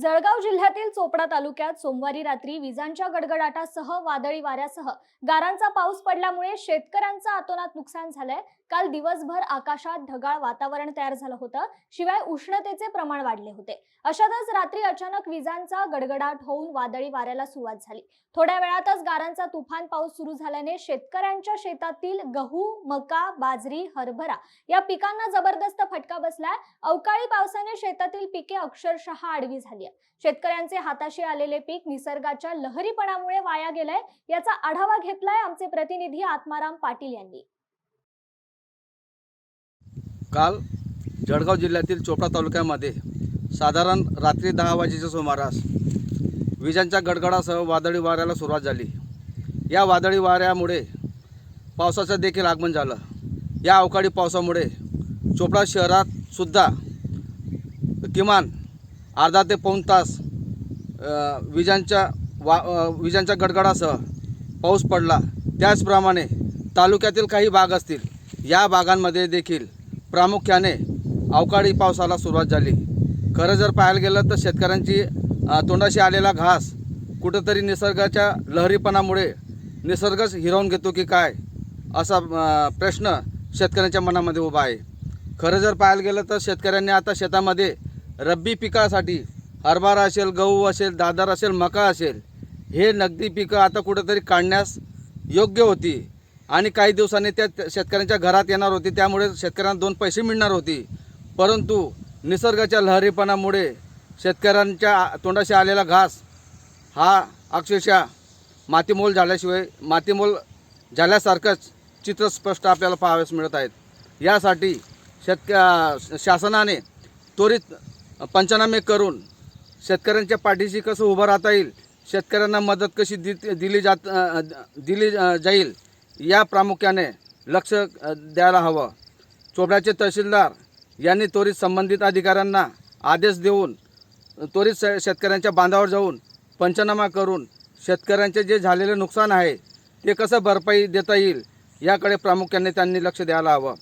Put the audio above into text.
जळगाव जिल्ह्यातील चोपडा तालुक्यात सोमवारी रात्री विजांच्या गडगडाटासह वादळी वाऱ्यासह गारांचा पाऊस पडल्यामुळे शेतकऱ्यांचं अतोनात नुकसान झालंय। काल दिवसभर आकाशात ढगाळ वातावरण तयार झालं होतं, शिवाय उष्णतेचे प्रमाण वाढले होते। अशातच रात्री अचानक विजांचा गडगडाट होऊन वादळी वाऱ्याला सुरुवात झाली। थोड्या वेळातच गारांचा तुफान पाऊस सुरू झाल्याने शेतकऱ्यांच्या शेतातील गहू, मका, बाजरी, हरभरा या पिकांना जबरदस्त फटका बसलाय। अवकाळी पावसाने शेतातील पिके अक्षरशः आडवी झाली। शेतकऱ्यांचे हाताशी आलेले पीक निसर्गाच्या लहरीपणामुळे वाया गेलंय, याचा आढावा घेतलाय आमचे प्रतिनिधी आत्माराम पाटील यांनी। काल जळगाव जिल्ह्यातील चोपडा तालुक्यामध्ये साधारण रात्री 10 वाजेच्या सुमारास विजांच्या गडगडासह वादळी वाऱ्याला सुरुवात झाली। या वादळी वाऱ्यामुळे पावसाचं देखील आगमन झालं। या अवकाळी पावसामुळे चोपडा शहरात सुद्धा किमान अर्धा ते पाऊण तास विजांच्या गडगडासह पाऊस पडला। त्याचप्रमाणे तालुक्यातील काही भाग असतील, या भागांमध्ये देखील प्रामुख्याने अवकाळी पावसाला सुरुवात झाली। खरं जर पाहायला गेलं तर शेतकऱ्यांची तोंडाशी आलेला घास कुठंतरी निसर्गाच्या लहरीपणामुळे निसर्गच हिरावून घेतो की काय, असा प्रश्न शेतकऱ्यांच्या मनामध्ये उभा आहे। खरं जर पाहायला गेलं तर शेतकऱ्यांनी आता शेतामध्ये रब्बी पिकासाठी हरभरा असेल, गहू असेल, दादर असेल, मका असेल, हे नगदी पिकं आता कुठंतरी काढण्यास योग्य होती आणि काही दिवसांनी त्या शेतकऱ्यांच्या घरात येणार होती, त्यामुळे शेतकऱ्यांना 2 पैसे मिळणार होती। परंतु निसर्गाच्या लहरीपणामुळे शेतकऱ्यांच्या तोंडाशी आलेला घास हा अक्षरशः मातीमोल झाल्यासारखंच चित्र स्पष्ट आपल्याला पाहावयास मिळत आहेत। यासाठी शासनाने त्वरित पंचनामे करून शेतकऱ्यांच्या पाठीशी कसं उभं राहता येईल, शेतकऱ्यांना मदत कशी दिली जाईल, या प्रामुख्याने लक्ष द्यायला हवं। चोपड्याचे तहसीलदार यांनी त्वरित संबंधित अधिकाऱ्यांना आदेश देऊन त्वरित शेतकऱ्यांच्या बांधावर जाऊन पंचनामा करून शेतकऱ्यांचे जे झालेले नुकसान आहे ते कसं भरपाई देता येईल, याकडे प्रामुख्याने त्यांनी लक्ष द्यायला हवं।